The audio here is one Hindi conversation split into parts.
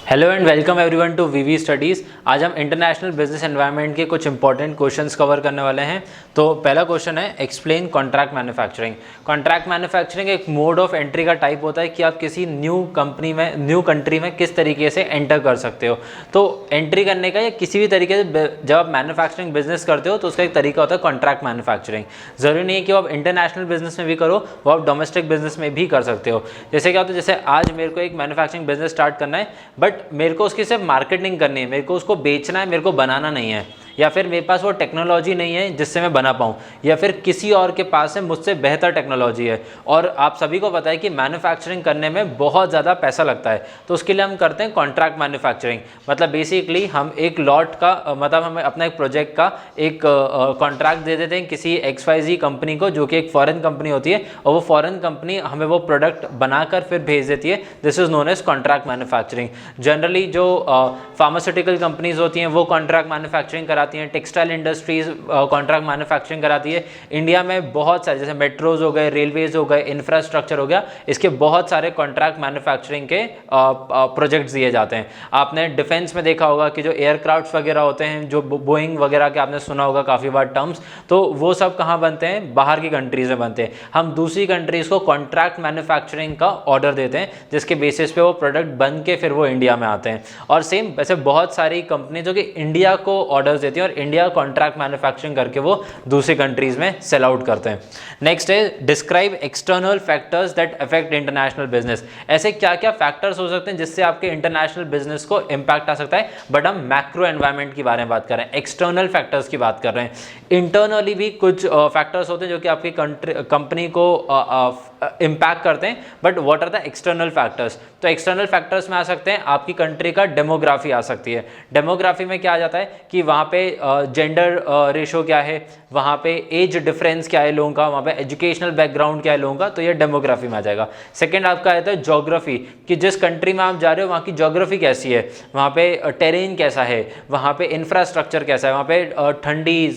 Hello and welcome everyone to VV studies. आज हम इंटरनेशनल बिजनेस एनवायरनमेंट के कुछ इंपॉर्टेंट क्वेश्चंस कवर करने वाले हैं। तो पहला क्वेश्चन है explain contract manufacturing. Contract manufacturing एक मोड ऑफ एंट्री का टाइप होता है कि आप किसी न्यू कंट्री में किस तरीके से एंटर कर सकते हो। तो एंट्री करने का या किसी भी तरीके से जब आप मैन्युफैक्चरिंग बिजनेस करते हो तो उसका एक तरीका होता है कॉन्ट्रैक्ट मैन्युफैक्चरिंग। ज़रूरी नहीं है कि वो आप इंटरनेशनल बिजनेस में भी करो, वो आप डोमेस्टिक बिजनेस में भी कर सकते हो। जैसे क्या होता है, जैसे आज मेरे को एक मैन्युफैक्चरिंग बिजनेस स्टार्ट करना है, बट मेरे को उसकी सिर्फ मार्केटिंग करनी है, मेरे को उसको बेचना है, मेरे को बनाना नहीं है, या फिर मेरे पास वो टेक्नोलॉजी नहीं है जिससे मैं बना पाऊँ, या फिर किसी और के पास है मुझसे बेहतर टेक्नोलॉजी है। और आप सभी को पता है कि मैन्युफैक्चरिंग करने में बहुत ज़्यादा पैसा लगता है, तो उसके लिए हम करते हैं कॉन्ट्रैक्ट मैन्युफैक्चरिंग। मतलब बेसिकली हम एक लॉट का मतलब हमें अपना एक प्रोजेक्ट का एक कॉन्ट्रैक्ट दे देते हैं किसी XYZ कंपनी को, जो कि एक फॉरेन कंपनी होती है, और वो फॉरेन कंपनी हमें वो प्रोडक्ट बनाकर फिर भेज देती है। This is known as contract manufacturing. Generally जो फार्मास्यूटिकल कंपनीज होती हैं वो कॉन्ट्रैक्ट मैन्युफैक्चरिंग कराती हैं, टेक्सटाइल इंडस्ट्रीज कॉन्ट्रैक्ट मैन्युफैक्चरिंग कराती है। इंडिया में बहुत सारे जैसे मेट्रोज हो गए, रेलवेज हो गए, इंफ्रास्ट्रक्चर हो गया, इसके बहुत सारे कॉन्ट्रैक्ट मैन्युफैक्चरिंग के प्रोजेक्ट्स दिए जाते हैं। आपने डिफेंस में देखा होगा कि जो एयरक्राफ्ट वगैरह होते हैं, जो बोइंग वगैरह के आपने सुना होगा काफ़ी बार टर्म्स, तो वो सब कहाँ बनते हैं? बाहर की कंट्रीज में बनते हैं। हम दूसरी कंट्रीज को कॉन्ट्रैक्ट मैन्युफैक्चरिंग का ऑर्डर देते हैं, जिसके बेसिस पे वो प्रोडक्ट बन के फिर वो इंडिया में आते हैं। और सेम वैसे बहुत सारी कंपनी जो कि इंडिया को ऑर्डर्स देती हैं और इंडिया कॉन्ट्रैक्ट मैन्युफैक्चरिंग करके वो दूसरी कंट्रीज में सेल आउट करते हैं। नेक्स्ट है describe external factors that affect international business. ऐसे क्या क्या फैक्टर्स हो सकते हैं जिससे आपके इंटरनेशनल बिजनेस को इंपैक्ट आ सकता है, बट हम मैक्रो एनवायरनमेंट की बारे में बात कर रहे हैं, एक्सटर्नल फैक्टर्स की बात कर रहे हैं। इंटरनली भी कुछ फैक्टर्स होते हैं जो कि आपकी कंपनी को इम्पैक्ट करते हैं, but what are the external factors? तो एक्सटर्नल फैक्टर्स में आ सकते हैं आपकी कंट्री का डेमोग्राफी आ सकती है। डेमोग्राफी में क्या आ जाता है कि वहाँ पे जेंडर रेशो क्या है, वहाँ पे एज डिफरेंस क्या है लोगों का, वहाँ पे एजुकेशनल बैकग्राउंड क्या है लोगों का, तो ये डेमोग्राफी में आ जाएगा। सेकेंड आपका आता है ज्योग्राफी, कि जिस कंट्री में आप जा रहे हो वहाँ की ज्योग्राफी कैसी है, वहाँ पे टेरेन कैसा है, वहाँ पे इंफ्रास्ट्रक्चर कैसा है, वहाँ पे ठंडी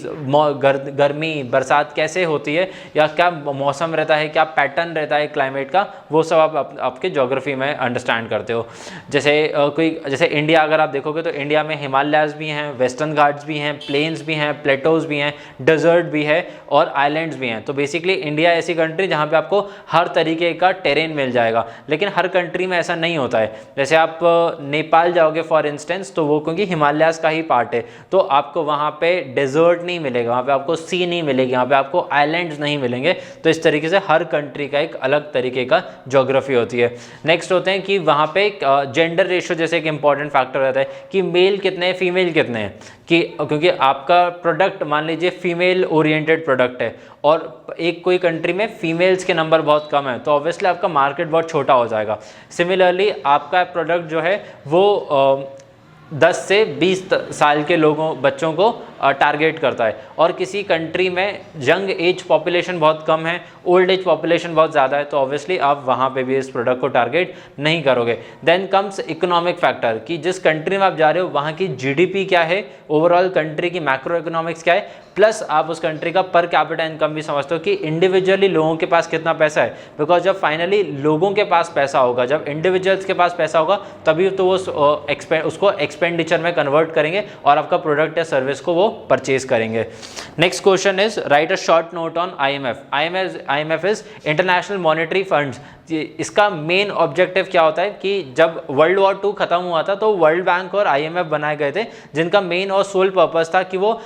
गर्मी बरसात कैसे होती है, या क्या मौसम रहता है, क्या पैटर्न रहता है क्लाइमेट का, वो सब आप आपके ज्योग्राफी में अंडरस्टैंड करते हो। जैसे इंडिया अगर आप देखोगे तो इंडिया में हिमालयाज भी हैं, वेस्टर्न घाट्स भी हैं, प्लेन्स भी हैं, प्लेटोज भी हैं, डेजर्ट भी है और आइलैंड्स भी हैं। तो बेसिकली इंडिया ऐसी कंट्री जहाँ पे आपको हर तरीके का टेरेन मिल जाएगा, लेकिन हर कंट्री में ऐसा नहीं होता है। जैसे आप नेपाल जाओगे फॉर इंस्टेंस, तो वो क्योंकि हिमालयाज का ही पार्ट है, तो आपको वहाँ पे डेजर्ट नहीं मिलेगा, वहाँ पे आपको सी नहीं मिलेगी, वहाँ पे आपको आइलैंड्स नहीं मिलेंगे। तो इस तरीके से हर कंट्री का एक अलग तरीके का ज्योग्राफी होती है। नेक्स्ट होते हैं कि वहाँ पे जेंडर रेशियो जैसे एक इंपॉर्टेंट फैक्टर रहता है कि मेल कितने हैं, फीमेल कितने हैं, कि क्योंकि आपका प्रोडक्ट मान लीजिए फीमेल ओरिएंटेड प्रोडक्ट है और एक कोई कंट्री में फीमेल्स के नंबर बहुत कम है, तो ऑब्वियसली आपका मार्केट बहुत छोटा हो जाएगा। सिमिलरली आपका प्रोडक्ट जो है वो 10 से 20 साल के बच्चों को टारगेट करता है, और किसी कंट्री में यंग एज पॉपुलेशन बहुत कम है, ओल्ड एज पॉपुलेशन बहुत ज़्यादा है, तो ऑब्वियसली आप वहाँ पे भी इस प्रोडक्ट को टारगेट नहीं करोगे। देन कम्स इकोनॉमिक फैक्टर, कि जिस कंट्री में आप जा रहे हो वहाँ की GDP क्या है, ओवरऑल कंट्री की मैक्रो इकोनॉमिक्स क्या है, प्लस आप उस कंट्री का पर कैपिटा इनकम भी समझते हो कि इंडिविजुअली लोगों के पास कितना पैसा है। बिकॉज जब फाइनली लोगों के पास पैसा होगा, जब इंडिविजुअल्स के पास पैसा होगा, तभी तो वो उसको एक्सपेंडिचर में कन्वर्ट करेंगे और आपका प्रोडक्ट या सर्विस को वो परचेज करेंगे। Next question is right a short note on IMF is international monetary funds. इसका मेन ऑब्जेक्टिव क्या होता है कि जब वर्ल्ड वॉर 2 खत्म हुआ था तो वर्ल्ड बैंक और IMF बनाए गए थे, जिनका मेन और सोल पर्पस था कि वो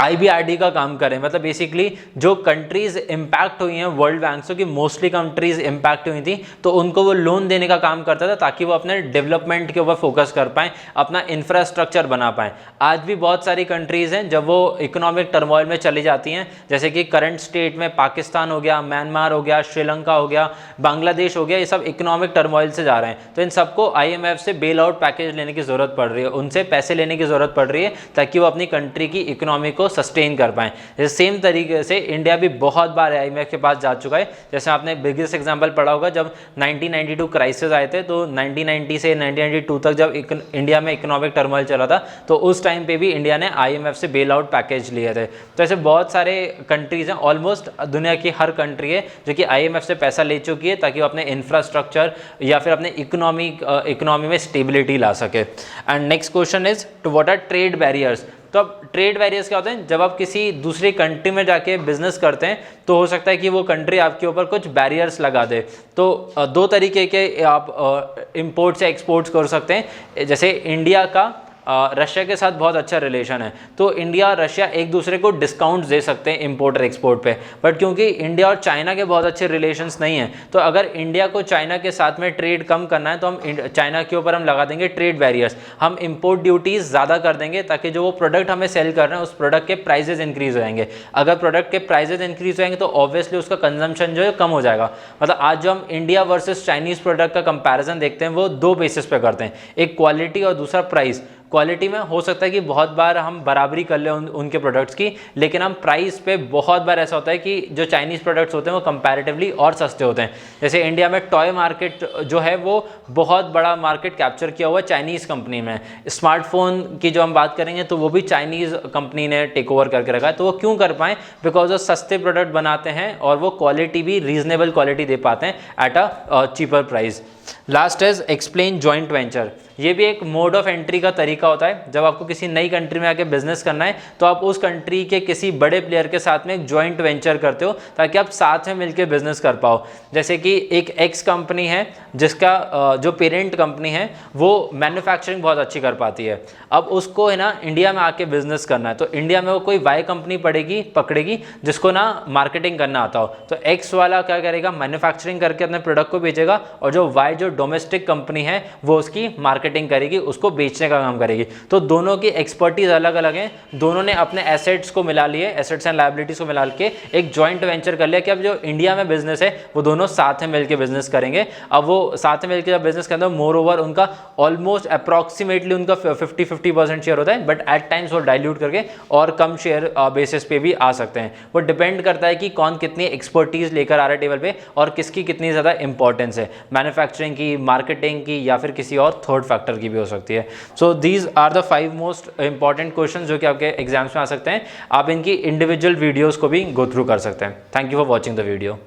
IBRD का काम करें। मतलब बेसिकली जो कंट्रीज इम्पैक्ट हुई हैं वर्ल्ड बैंक से, कि मोस्टली कंट्रीज इम्पैक्ट हुई थी, तो उनको वो लोन देने का काम करता था ताकि वो अपने डेवलपमेंट के ऊपर फोकस कर पाएँ, अपना इंफ्रास्ट्रक्चर बना पाएँ। आज भी बहुत सारी कंट्रीज़ हैं जब वो इकोनॉमिक टर्मोइल में चली जाती हैं, जैसे कि करंट स्टेट में पाकिस्तान हो गया, म्यांमार हो गया, श्रीलंका हो गया, बांग्लादेश हो गया, ये सब इकोनॉमिक टर्मोइल से जा रहे हैं, तो इन सबको IMF से बेल आउट पैकेज लेने की ज़रूरत पड़ रही है, उनसे पैसे लेने की ज़रूरत पड़ रही है ताकि वो अपनी कंट्री की इकोनॉमी को को सस्टेन कर पाएँ। जैसे सेम तरीके से इंडिया भी बहुत बार IMF के पास जा चुका है। जैसे आपने बिगेस्ट एग्जांपल पढ़ा होगा, जब 1992 क्राइसिस आए थे तो 1990 से 1992 तक जब इंडिया में इकोनॉमिक टर्मोइल चला था तो उस टाइम पे भी इंडिया ने IMF से बेल आउट पैकेज लिए थे। तो ऐसे बहुत सारे कंट्रीज़ हैं, ऑलमोस्ट दुनिया की हर कंट्री है जो कि IMF से पैसा ले चुकी है ताकि वो अपने इंफ्रास्ट्रक्चर या फिर अपने इकोनॉमी में स्टेबिलिटी ला सके। And next question is to what are trade barriers. तो अब ट्रेड बैरियर्स क्या होते हैं? जब आप किसी दूसरी कंट्री में जाके बिजनेस करते हैं तो हो सकता है कि वो कंट्री आपके ऊपर कुछ बैरियर्स लगा दे। तो दो तरीके के आप इंपोर्ट से एक्सपोर्ट्स कर सकते हैं। जैसे इंडिया का रशिया के साथ बहुत अच्छा रिलेशन है, तो इंडिया और रशिया एक दूसरे को डिस्काउंट्स दे सकते हैं इंपोर्ट और एक्सपोर्ट पे। बट क्योंकि इंडिया और चाइना के बहुत अच्छे रिलेशंस नहीं हैं, तो अगर इंडिया को चाइना के साथ में ट्रेड कम करना है तो हम चाइना के ऊपर हम लगा देंगे ट्रेड बैरियर्स। हम इंपोर्ट ड्यूटीज़ ज़्यादा कर देंगे ताकि जो वो प्रोडक्ट हमें सेल कर रहे हैं उस प्रोडक्ट के प्राइजेज इंक्रीज हो जाएंगे। अगर प्रोडक्ट के प्राइजेज इंक्रीज हो जाएंगे तो ऑब्वियसली उसका कंजम्पशन जो है कम हो जाएगा। मतलब आज जो हम इंडिया वर्सेस चाइनीज़ प्रोडक्ट का कंपैरिजन देखते हैं वो दो बेसिस पे करते हैं, एक क्वालिटी और दूसरा प्राइस। क्वालिटी में हो सकता है कि बहुत बार हम बराबरी कर लें उनके प्रोडक्ट्स की, लेकिन हम प्राइस पे बहुत बार ऐसा होता है कि जो चाइनीज़ प्रोडक्ट्स होते हैं वो कंपैरेटिवली और सस्ते होते हैं। जैसे इंडिया में टॉय मार्केट जो है वो बहुत बड़ा मार्केट कैप्चर किया हुआ है चाइनीज़ कंपनी में। स्मार्टफोन की जो हम बात करेंगे तो वो भी चाइनीज़ कंपनी ने टेक ओवर करके रखा है। तो वो क्यों कर पाएँ? बिकॉज वो सस्ते प्रोडक्ट बनाते हैं और वो क्वालिटी भी रीजनेबल क्वालिटी दे पाते हैं at a cheaper price. Last is explain joint venture. ये भी एक मोड ऑफ एंट्री का तरीका होता है। जब आपको किसी नई कंट्री में आके बिजनेस करना है तो आप उस कंट्री के किसी बड़े प्लेयर के साथ में एक जॉइंट वेंचर करते हो ताकि आप साथ में मिलकर बिजनेस कर पाओ। जैसे कि एक एक्स कंपनी है जिसका जो पेरेंट कंपनी है वो मैन्युफैक्चरिंग बहुत अच्छी कर पाती है। अब उसको है ना इंडिया में आके बिजनेस करना है, तो इंडिया में वो कोई वाई कंपनी पकड़ेगी जिसको ना मार्केटिंग करना आता हो। तो एक्स वाला क्या करेगा? मैन्युफैक्चरिंग करके अपने प्रोडक्ट को बेचेगा और जो वाई जो डोमेस्टिक कंपनी है वो उसकी मार्केटिंग करेगी, उसको बेचने का काम करेगी। तो दोनों की एक्सपर्टीज अलग अलग हैं। दोनों ने अपने एसेट्स को मिला लिए, एसेट्स एंड लायबिलिटीज को मिला के एक जॉइंट वेंचर कर लिया कि अब जो इंडिया में बिजनेस है वो दोनों साथ में मिलकर बिजनेस करेंगे। अब वो साथ में मिलकर जब बिजनेस करते हैं मोर ओवर उनका ऑलमोस्ट अप्रॉक्सीमेटली उनका 50% शेयर होता है, बट एट टाइम्स वो डाइल्यूट करके और कम शेयर बेसिस पे भी आ सकते हैं। वो डिपेंड करता है कि कौन कितनी एक्सपर्टीज लेकर आ रहा है टेबल पे और किसकी कितनी ज़्यादा इंपॉर्टेंस है, मैन्युफैक्चरिंग की, मार्केटिंग की या फिर किसी और थर्ड फैक्टर की भी हो सकती है। So these are the 5 most important question जो कि आपके एग्जाम्स में आ सकते हैं। आप इनकी इंडिविजुअल वीडियोज़ को भी गो थ्रू कर सकते हैं। Thank you for watching the video.